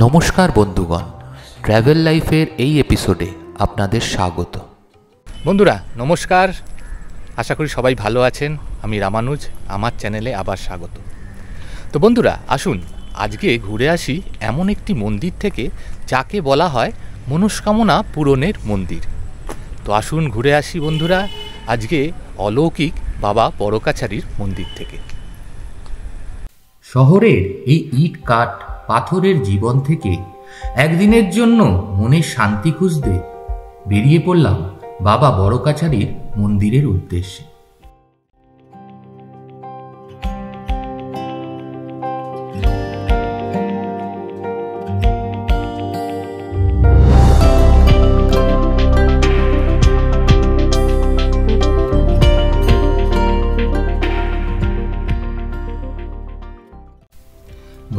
নমস্কার বন্ধুগণ, ট্র্যাভেল লাইফের এই এপিসোডে আপনাদের স্বাগত। বন্ধুরা নমস্কার, আশা করি সবাই ভালো আছেন। আমি রামানুজ, আমার চ্যানেলে আবার স্বাগত। তো বন্ধুরা আসুন আজকে ঘুরে আসি এমন একটি মন্দির থেকে যাকে বলা হয় মনস্কামনা পূরণের মন্দির। তো আসুন ঘুরে আসি বন্ধুরা আজকে অলৌকিক বাবা বড়কাছারির মন্দির থেকে। শহরের এই ইট কাঠ পাথরের জীবন থেকে একদিনের জন্য মনের শান্তি খুঁজতে বেরিয়ে পড়লাম বাবা বড়কাছারির মন্দিরের উদ্দেশ্যে।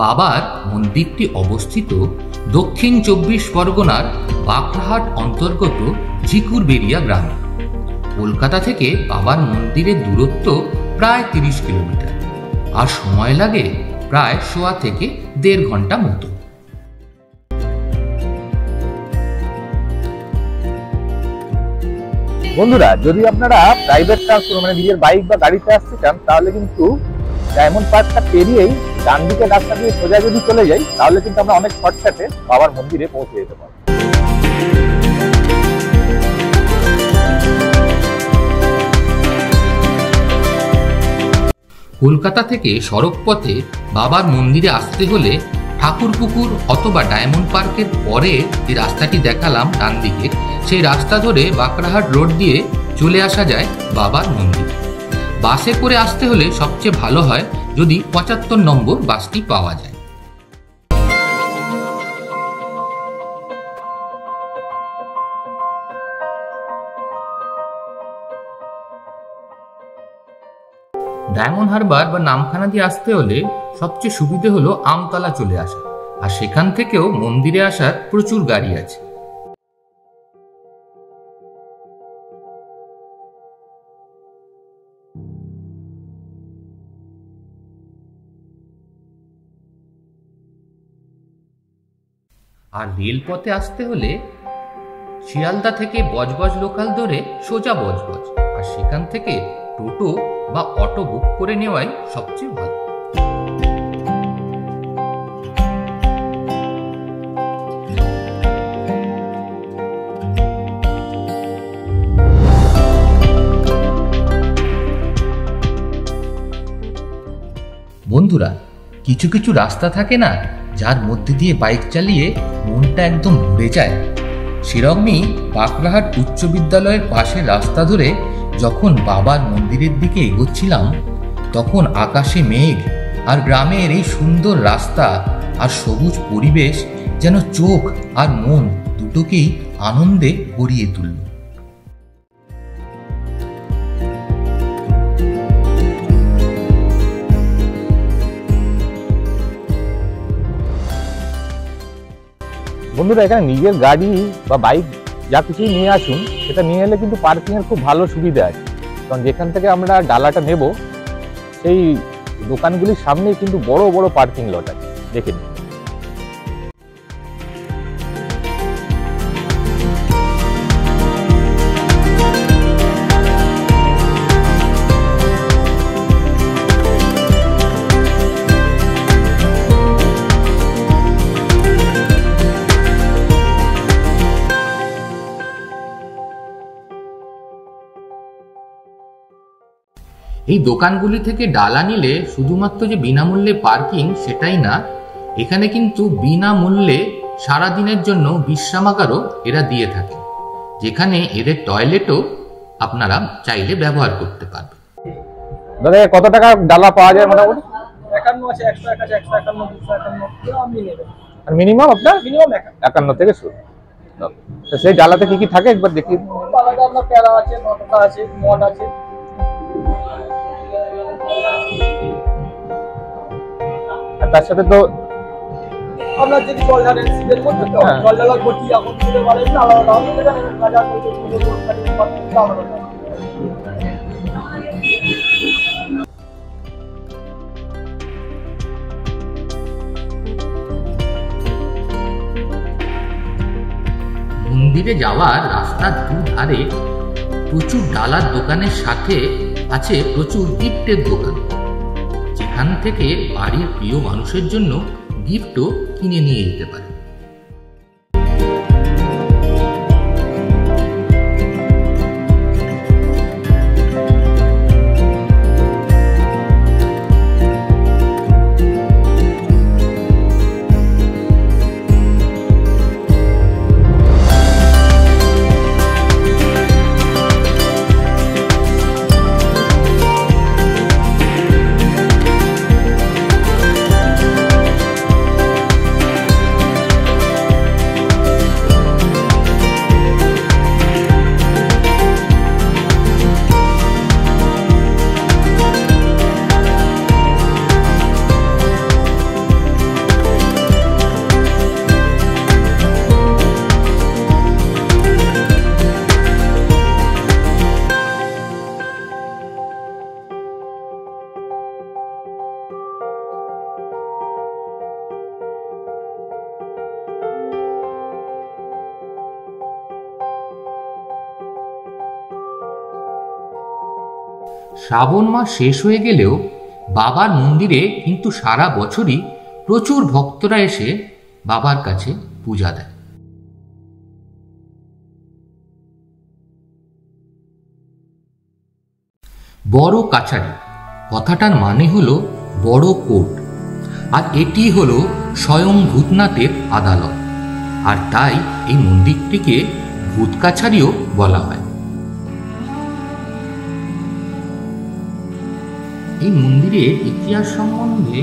বাবার মন্দিরটি অবস্থিত দক্ষিণ ২৪ পরগনার বাঁকড়াহাট অন্তর্গত ঝিকুরবেড়িয়া গ্রামে। কলকাতা থেকে বাবার মন্দিরের দূরত্ব প্রায় ৩০ কিলোমিটার, আর সময় লাগে প্রায় ১.৫ থেকে ১.৫ ঘন্টা মতো। বন্ধুরা, যদি আপনারা প্রাইভেট ট্রান্সপোর্ট মানে নিজের বাইক বা গাড়িতে আসতে চান, তাহলে কিন্তু ডায়মন্ড পার্কটা পেরিয়েই ডান দিকের রাস্তা দিয়ে সোজা যদি চলে যাই, তাহলে কিন্তু আমরা অনেক শর্টকাটে বাবার মন্দিরে পৌঁছে যেতে পারবো। কলকাতা থেকে সড়ক পথে বাবার মন্দিরে আসতে হলে ঠাকুরপুকুর অথবা ডায়মন্ড পার্কের পরে যে রাস্তাটি দেখালাম ডান দিকে, সেই রাস্তা ধরে বাঁকড়াহাট রোড দিয়ে চলে আসা যায় বাবার মন্দির। বাসে করে আসতে হলে সবচেয়ে ভালো হয় যদি ৭৫ নম্বর বাসটি পাওয়া যায়। ডায়মন্ড হারবার বা নামখানা দিয়ে আসতে হলে সবচেয়ে সুবিধে হলো আমতলা চলে আসা, আর সেখান থেকেও মন্দিরে আসার প্রচুর গাড়ি আছে। আর রেলপথে আসতে হলে শিয়ালদা থেকে বজবজ লোকাল ধরে সোজা বজবজ, আর সেখান থেকে টোটো বা অটো বুক করে নেওয়াই সবচেয়ে ভালো। বন্ধুরা, কিছু কিছু রাস্তা থাকে না, যার মধ্যে দিয়ে বাইক চালিয়ে মনটা একদম ভরে যায়। সেরকমই বাঁকড়াহাট উচ্চ বিদ্যালয়ের পাশের রাস্তা ধরে যখন বাবার মন্দিরের দিকে এগোচ্ছিলাম, তখন আকাশে মেঘ আর গ্রামের এই সুন্দর রাস্তা আর সবুজ পরিবেশ যেন চোখ আর মন দুটোকেই আনন্দে ভরিয়ে তুলল। বন্ধুরা, এখানে নিজের গাড়ি বা বাইক যা কিছুই নিয়ে আসুন, সেটা নিয়ে এলে কিন্তু পার্কিং এর খুব ভালো সুবিধা আছে। কারণ যেখান থেকে আমরা ডালাটা নেব, সেই দোকানগুলির সামনেই কিন্তু বড় বড় পার্কিং লট আছে, দেখে নিন। এই দোকানগুলি থেকে ডালা নিলে শুধুমাত্র যে বিনামূল্যে পার্কিং সেটাই না, এখানে কিন্তু বিনামূল্যে সারাদিনের জন্য বিশ্রামাগারও এরা দিয়ে থাকে, যেখানে এদের টয়লেটও আপনারা চাইলে ব্যবহার করতে পারবেন। দাদা, কত টাকা ডালা পাওয়া যায় মোটামুটি? 51 আছে, 100 আছে, 151, 251, আপনি নেবেন। আর মিনিমাম আপনার মিনিমাম 51 থেকে শুরু। তো সেই ডালাতে কি কি থাকে একবার দেখি। আলাদা আপনার প্যারা আছে, নটকা আছে, মড আছে। আর তার সাথে তো আপনার যদি জল ঢালেন শীতের মধ্যে, তো জল ঢালার গতি এখন তুলে বলেন আলাদা আলাদা গাজা করতে আলাদা। মন্দিরে যাওয়ার রাস্তার দুধারে প্রচুর ডালার দোকানের সাথে আছে প্রচুর গিফটের দোকান, যেখান থেকে বাড়ির প্রিয় মানুষের জন্য গিফটও কিনে নিয়ে যেতে পারে। শ্রাবণ মাস শেষ হয়ে গেলেও বাবার মন্দিরে কিন্তু সারা বছরই প্রচুর ভক্তরা এসে বাবার কাছে পূজা দেয়। বড় কাছারি কথাটার মানে হলো বড় কোর্ট, আর এটি হলো স্বয়ং ভূতনাথের আদালত, আর তাই এই মন্দিরটিকে ভূত কাছারিও বলা হয়। এই মন্দিরের ইতিহাস সম্বন্ধে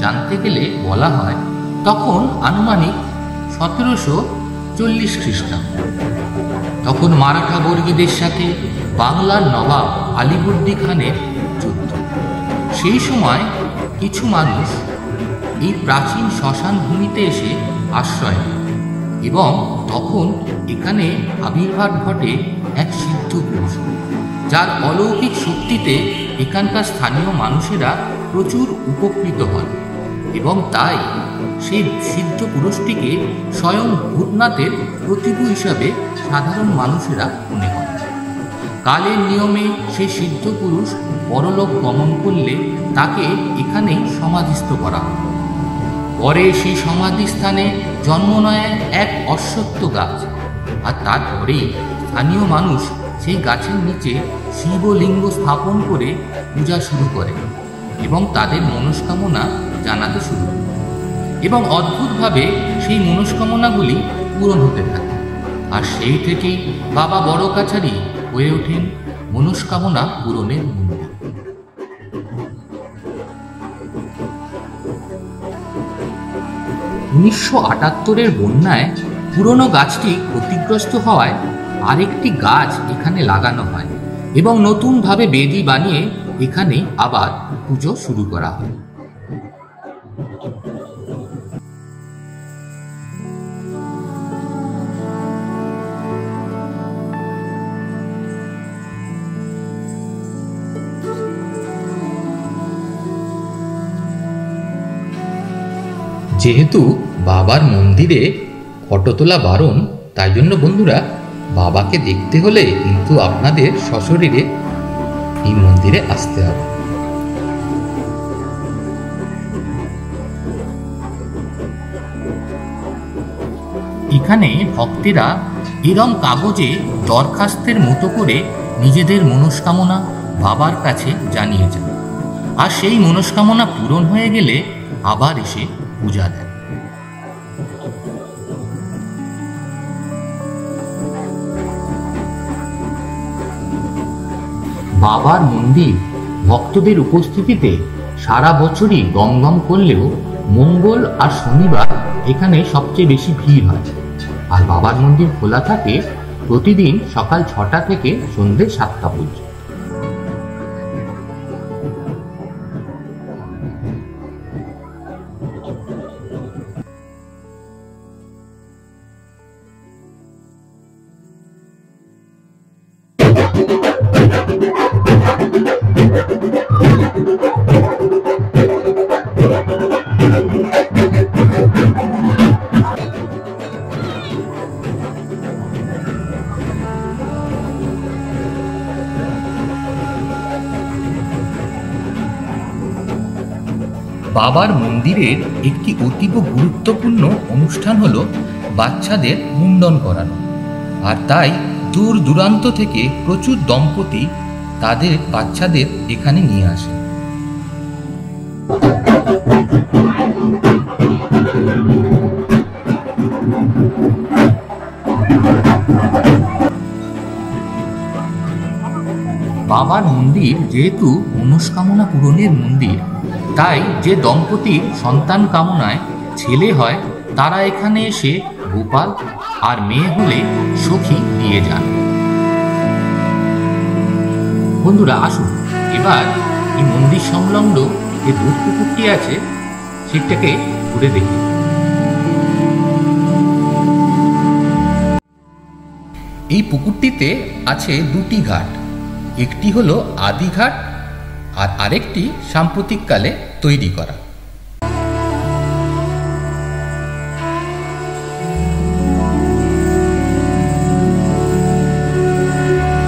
জানতে গেলে বলা হয় তখন আনুমানিক 1740 খ্রিস্টাব্দ। তখন মারাঠা বর্গীদের সাথে বাংলার নবাব আলীবর্দী খানের যুদ্ধ। সেই সময় কিছু মানুষ এই প্রাচীন শ্মশান ভূমিতে এসে আশ্রয় নেয় এবং তখন এখানে আবির্ভাব ঘটে এক সিদ্ধ পুরুষ, যার অলৌকিক শক্তিতে এখানকার স্থানীয় মানুষেরা প্রচুর উপকৃত হন এবং তাই সেই সিদ্ধ পুরুষটিকে স্বয়ং ভূতনাথের প্রতিভু হিসাবে সাধারণ মানুষেরা মনে করে। কালের নিয়মে সেই সিদ্ধ পুরুষ পরলোক গমন করলে তাকে এখানেই সমাধিস্থ করা হয়। পরে সেই সমাধিস্থানে জন্ম নেয় এক অশ্বত্থ গাছ, আর তারপরেই স্থানীয় মানুষ সেই গাছের নিচে শিবলিঙ্গ স্থাপন করে পূজা শুরু করে এবং তাদের মনস্কামনা জানাতে শুরু করে, এবং অদ্ভুতভাবে সেই মনস্কামনাগুলি পূরণ হতে থাকে। আর সেই থেকেই বাবা বড় কাছারি হয়ে ওঠেন মনস্কামনা পূরণের মন্দির। 1978-এর বন্যায় পুরনো গাছটি ক্ষতিগ্রস্ত হওয়ায় আরেকটি গাছ এখানে লাগানো হয় এবং নতুনভাবে বেদি বানিয়ে এখানে আবার পুজো শুরু করা হয়। যেহেতু বাবার মন্দিরে ফটো তোলা বারণ, তাই জন্য বন্ধুরা বাবাকে দেখতে হলে কিন্তু আপনাদের সশরীরে এই মন্দিরে আসতে হবে। এখানে ভক্তেরা এরম কাগজে দরখাস্তের মতো করে নিজেদের মনস্কামনা বাবার কাছে জানিয়ে যান, আর সেই মনস্কামনা পূরণ হয়ে গেলে আবার এসে পূজা দেয়। বাবার মন্দির ভক্তদের উপস্থিতিতে সারা বছরই গমগম করলেও মঙ্গল আর শনিবার এখানে সবচেয়ে বেশি ভিড় হয়। আর বাবার মন্দির খোলা থাকে প্রতিদিন সকাল 6টা থেকে সন্ধ্যে 7টা পর্যন্ত। বাবার মন্দিরের একটি অতীব গুরুত্বপূর্ণ অনুষ্ঠান হলো বাচ্চাদের মুন্ডন করানো। আর তাই দূর দূরান্ত থেকে প্রচুর দম্পতি তাদের বাচ্চাদের এখানে নিয়ে আসে। বাবার মন্দির যেহেতু মনস্কামনা পূরণের মন্দির, তাই যে দম্পতির সন্তান কামনায় ছেলে হয় তারা এখানে এসে গোপাল আর মেয়ে হলে সখী দিয়ে যান। বন্ধুরা আসুন এবার এই মন্দির সংলগ্ন যে দুধ পুকুরটি আছে সেটাকে ঘুরে দেখি। এই পুকুরটিতে আছে দুটি ঘাট, একটি হলো আদি ঘাট আর আরেকটি সাম্প্রতিককালে তৈরি করা।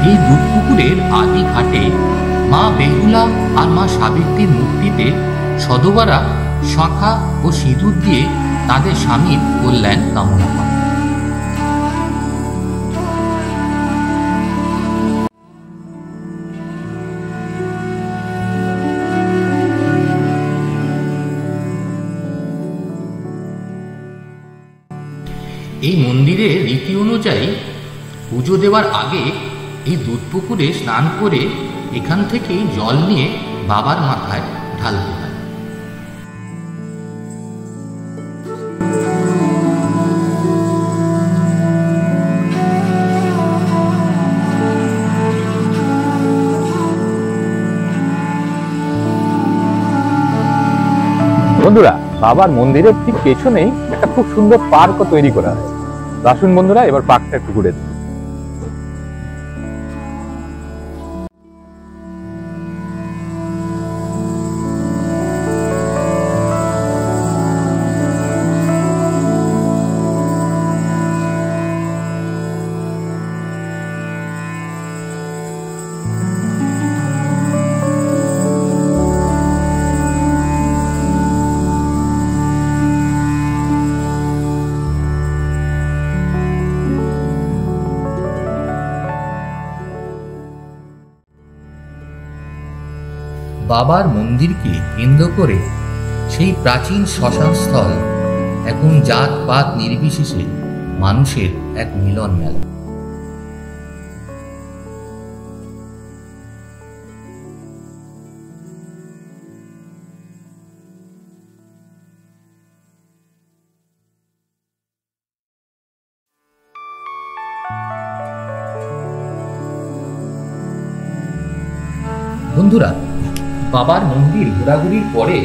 এই দুধ পুকুরের আদি ঘাটে মা বেহুলা আর মা সাবিত্রীর মূর্তিতে সধবারা শাঁখা ও সিঁদুর দিয়ে তাদের স্বামীর কল্যাণ কামনা করে। এই মন্দিরের রীতি অনুযায়ী পুজো দেওয়ার আগে এই দুধ পুকুরে স্নান করে এখান থেকেই জল নিয়ে বাবার মাথায় ঢালতে হয়। বন্ধুরা, বাবার মন্দিরের ঠিক পেছনেই একটা খুব সুন্দর পার্কও তৈরি করা হয়। আসুন বন্ধুরা, এবার পার্কটা একটু ঘুরে দিই। বাবার মন্দিরকে কেন্দ্র করে সেই প্রাচীন শ্মশানস্থল এখন জাত পাত নির্বিশেষে মানুষের এক মিলন মেলা। বন্ধুরা, বাবার মন্দির ঘোরাঘুরির পরে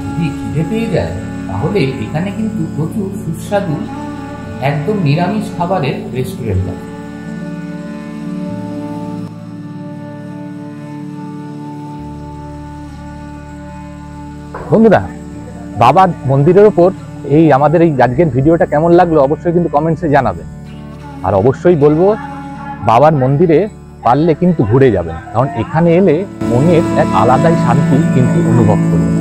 যদি খিদে পেয়ে যায় তাহলে এখানে কিন্তু প্রচুর সুস্বাদু একদম নিরামিষ খাবারের রেস্টুরেন্ট আছে। বন্ধুরা, বাবার মন্দিরের ওপর আমাদের এই আজকের ভিডিওটা কেমন লাগলো অবশ্যই কিন্তু কমেন্টসে জানাবেন। আর অবশ্যই বলবো বাবার মন্দিরে পারলে কিন্তু ঘুরে যাবেন, কারণ এখানে এলে মনের এক আলাদাই শান্তি কিন্তু অনুভব করবেন।